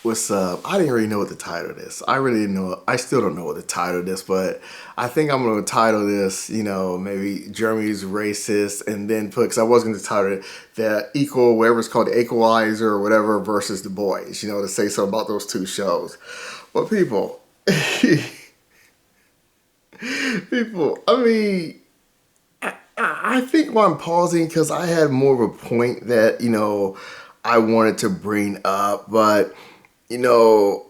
What's up? I didn't really know what the title of this. I really didn't know. I still don't know what the title of this, but I think I'm going to title this, maybe Germany's racist, and then put, because I was going to title it the equal, whatever it's called, the Equalizer or whatever versus the Boys, to say something about those two shows. But people, people, I think why I'm pausing because I had more of a point that I wanted to bring up, but you know,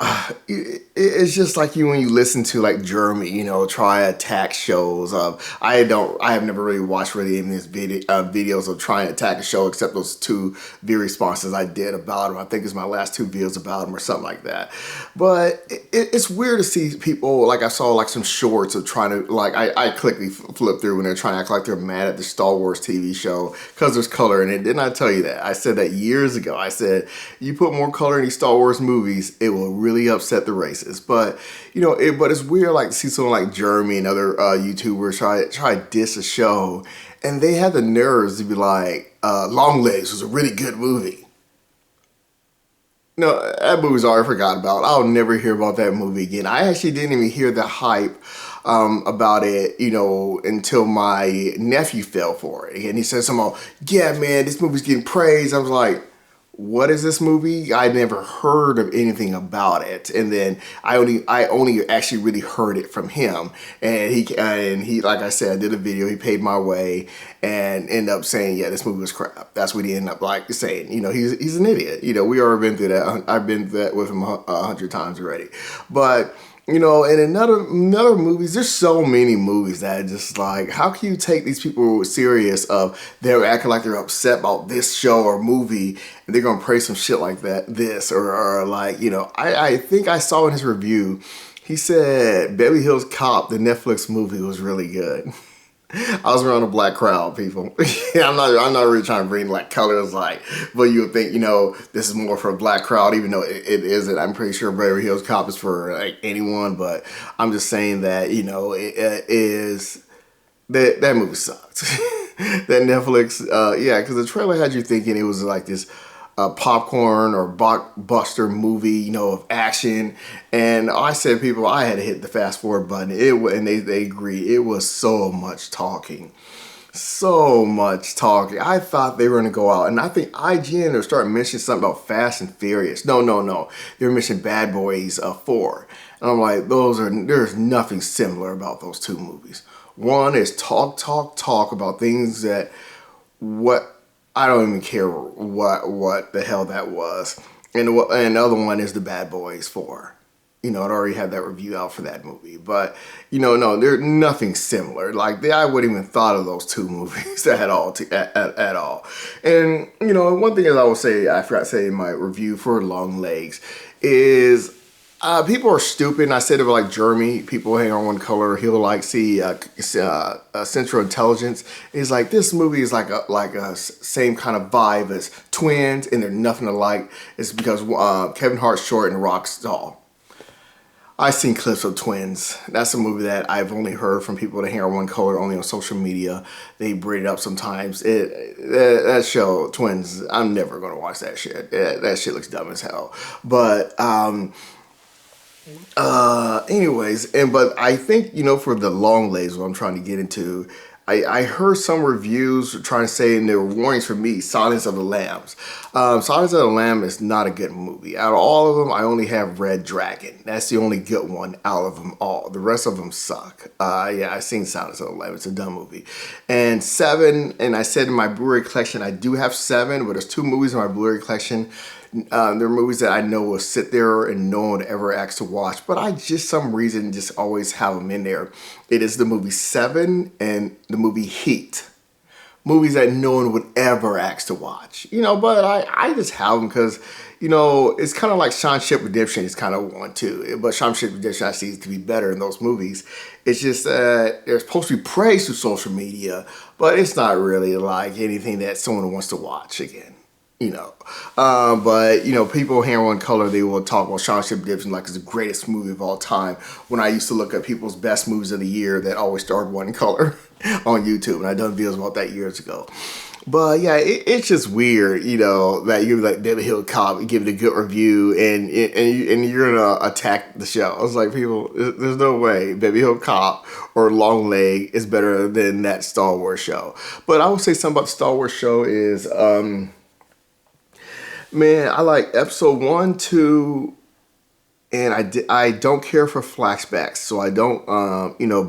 it's just like you when you listen to like Jeremy, try attack shows. I have never really watched really any of these videos of trying to attack a show except those two video responses I did about them. I think it's my last two videos about them or something like that. But it's weird to see people, like I saw like some shorts of trying to, like I quickly flip through when they're trying to act like they're mad at the Star Wars TV show because there's color in it. Didn't I tell you that? I said that years ago. I said, you put more color in these Star Wars movies, it will really upset the races. But but it's weird like to see someone like Jeremy and other YouTubers try to diss a show, and they have the nerves to be like, Long Legs was a really good movie. No, that movie's already forgot about. I'll never hear about that movie again. I actually didn't even hear the hype about it, until my nephew fell for it. And he said something about, yeah, man, this movie's getting praised. I was like, what is this movie? I never heard of anything about it, and then I only actually really heard it from him. And he, like I said, I did a video. He paid my way, and ended up saying, yeah, this movie was crap. That's what he ended up like saying. He's an idiot. We already been through that. I've been through that with him 100 times already, but. And in another movies, there's so many movies that are just like, how can you take these people serious of they're acting like they're upset about this show or movie and they're gonna praise some shit like this or like, I think I saw in his review, he said Beverly Hills Cop, the Netflix movie, was really good. I was around a black crowd, people. I'm not really trying to bring like colors, but you would think, this is more for a black crowd, even though it isn't. I'm pretty sure Beverly Hills Cop is for like anyone, but I'm just saying that, it is that movie sucked. That Netflix, yeah, because the trailer had you thinking it was like this popcorn or blockbuster movie, of action. And I said, people, I had to hit the fast forward button. And they agree. It was so much talking. So much talking. I thought they were going to go out. And I think IGN will start mentioning something about Fast and Furious. No. They were mentioning Bad Boys 4. And I'm like, there's nothing similar about those two movies. One is talk about things that I don't even care what the hell that was. And the other one is the Bad Boys 4. I'd already had that review out for that movie. But, no, there's nothing similar. Like, I wouldn't even thought of those two movies at all. And, one thing that I will say, I forgot to say in my review for Long Legs, is people are stupid, and I said it like Jeremy. People hang on one color. He'll like see Central Intelligence. He's like, this movie is like a same kind of vibe as Twins, and they're nothing alike. It's because Kevin Hart's short and Rock's tall. I've seen clips of Twins. That's a movie that I've only heard from people that hang on one color, only on social media. They bring it up sometimes. That show, Twins, I'm never going to watch that shit. That shit looks dumb as hell. But anyways, but I think, for the Long Legs, what I'm trying to get into, I heard some reviews trying to say, and there were warnings for me, Silence of the Lambs. Silence of the Lamb is not a good movie. Out of all of them, I only have Red Dragon. That's the only good one out of them all. The rest of them suck. Yeah, I've seen Silence of the Lamb. It's a dumb movie. And 7, and I said in my Blu-ray collection, I do have 7, but there's 2 movies in my Blu-ray collection. They're movies that I know will sit there and no one would ever ask to watch, but I just some reason just always have them in there. It is the movie 7 and the movie Heat. Movies that no one would ever ask to watch. But I just have them because, it's kind of like Shawshank Redemption is kind of one too. But Shawshank Redemption I see to be better in those movies. It's just that they're supposed to be praised through social media, but it's not really like anything that someone wants to watch again. But people here on color, they will talk about Shawshank Redemption like it's the greatest movie of all time. When I used to look at people's best movies of the year that always starred one color on YouTube, and I done videos about that years ago. But yeah, it's just weird, that you like David Hill Cobb and give it a good review, and you're gonna attack the show. I was like, people, there's no way Baby Hill Cop or Long Leg is better than that Star Wars show. But I would say something about the Star Wars show is, man, I like episode one, two, and I don't care for flashbacks, so I don't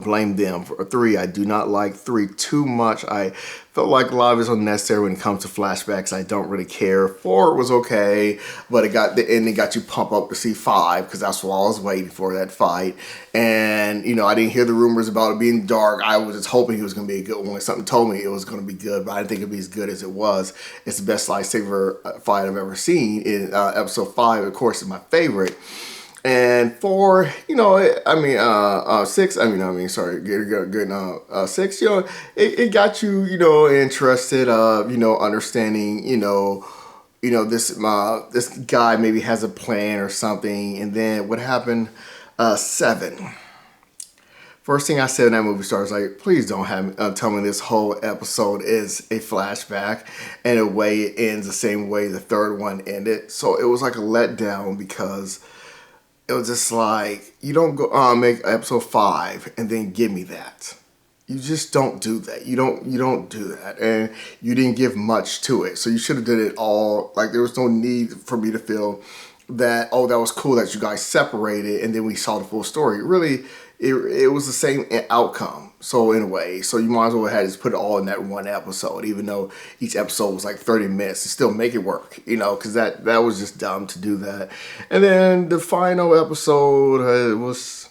blame them. For three, I do not like three too much. I felt like a lot of it's unnecessary when it comes to flashbacks. I don't really care. Four was okay, but the ending got you pumped up to see five, because that's what I was waiting for, that fight. And I didn't hear the rumors about it being dark. I was just hoping it was going to be a good one. Something told me it was going to be good, but I didn't think it'd be as good as it was. It's the best lightsaber fight I've ever seen. In episode five, of course, is my favorite. And four, six, sorry, good, six, it got you, interested, understanding, this guy maybe has a plan or something. And then what happened, seven. First thing I said in that movie star was like, please don't have tell me this whole episode is a flashback, and a way it ends the same way the third one ended. So it was like a letdown, because it was just like, you don't go make episode five and then give me that. You just don't do that. You don't do that, and you didn't give much to it. So you should have did it all. Like, there was no need for me to feel that, oh, that was cool that you guys separated and then we saw the full story. Really, it was the same outcome. So in a way, so you might as well have just put it all in that one episode, even though each episode was like 30 minutes, to still make it work, because that was just dumb to do that. And then the final episode it was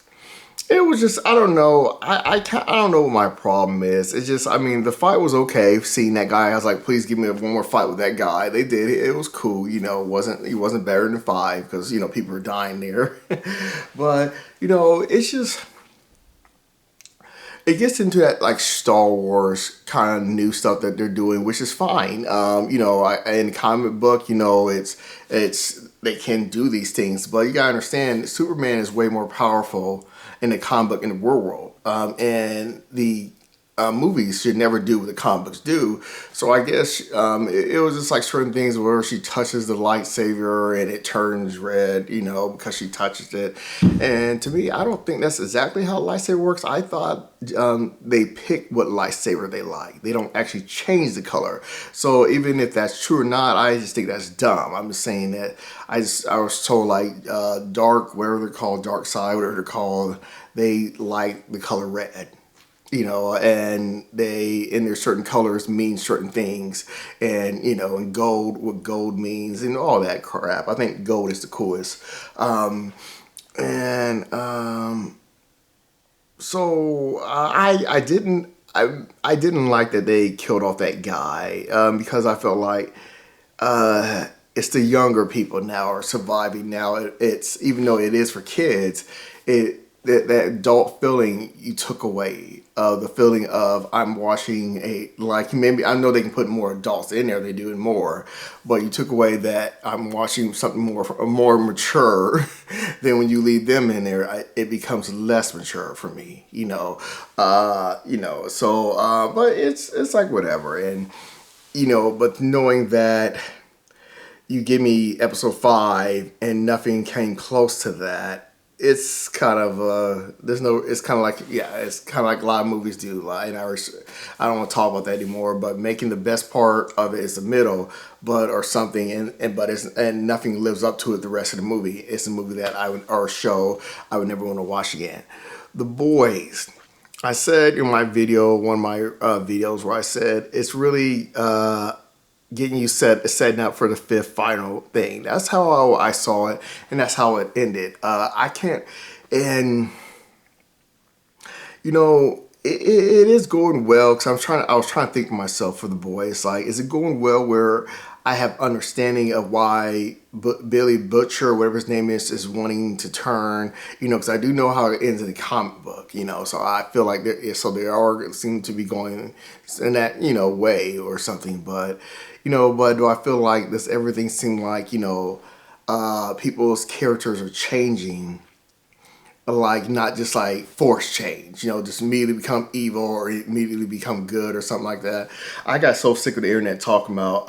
just, I don't know. I don't know what my problem is. It's just, the fight was okay. Seeing that guy, I was like, please give me one more fight with that guy. They did. It was cool. He wasn't better than five, because people were dying there. But it's just, it gets into that like Star Wars kind of new stuff that they're doing, which is fine. In comic book, it's they can do these things, but you gotta understand, Superman is way more powerful in the comic book in the real world, and the movies should never do what the comic books do. So I guess it was just like certain things where she touches the lightsaber and it turns red, because she touches it. And to me, I don't think that's exactly how lightsaber works. I thought they pick what lightsaber they like. They don't actually change the color. So even if that's true or not, I just think that's dumb. I'm just saying that I was told like dark, whatever they're called, dark side, whatever they're called, they like the color red. And there's certain colors mean certain things, and gold, what gold means, and all that crap. I think gold is the coolest. So I didn't like that they killed off that guy, because I felt like it's the younger people now are surviving now. It's, even though it is for kids, that adult feeling you took away, the feeling of I'm watching maybe I know they can put more adults in there, they do it more, but you took away that I'm watching something more mature. Then when you leave them in there, it becomes less mature for me, but it's like whatever. And but knowing that you give me episode five and nothing came close to that, it's kind of it's kind of like, it's kind of like a lot of movies do. I don't want to talk about that anymore, but making the best part of it is the middle, or something, and nothing lives up to it the rest of the movie. It's a movie that or show I would never want to watch again. The Boys. I said in my video, one of my videos, where I said it's really getting you setting up for the fifth final thing. That's how I saw it, and that's how it ended. I can't, and it is going well, because I was trying to think to myself for The Boys, like, is it going well where I have understanding of why Billy Butcher, whatever his name is wanting to turn, because I do know how it ends in the comic book, so I feel like they are seem to be going in that, way or something, but do I feel like this, everything seemed like, people's characters are changing, like not just like force change, just immediately become evil or immediately become good or something like that. I got so sick of the internet talking about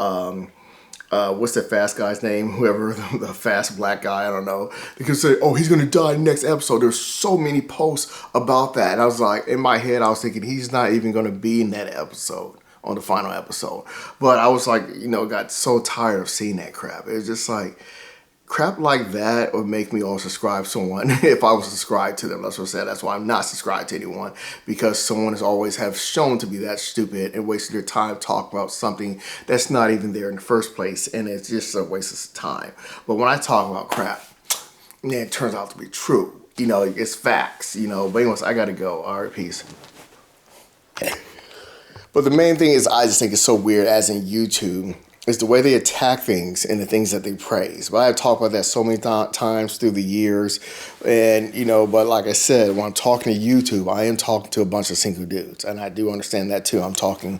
what's that fast guy's name? Whoever the fast black guy, I don't know. They could say, "Oh, he's gonna die next episode." There's so many posts about that, and I was like, in my head, I was thinking he's not even gonna be in that episode on the final episode. But I was like, got so tired of seeing that crap. It was just like crap like that would make me unsubscribe someone if I was subscribed to them. That's what I said. That's why I'm not subscribed to anyone, because someone has always have shown to be that stupid and wasted their time talking about something that's not even there in the first place, and it's just a waste of time. But when I talk about crap, man, it turns out to be true. It's facts. But anyways, I gotta go. All right, peace. But the main thing is, I just think it's so weird, as in YouTube, is the way they attack things and the things that they praise. But I've talked about that so many times through the years. And, but like I said, when I'm talking to YouTube, I am talking to a bunch of single dudes. And I do understand that too. I'm talking,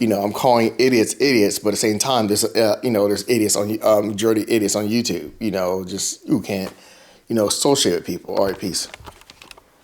I'm calling idiots idiots, but at the same time, there's, there's idiots majority idiots on YouTube, just who can't, associate with people. All right, peace.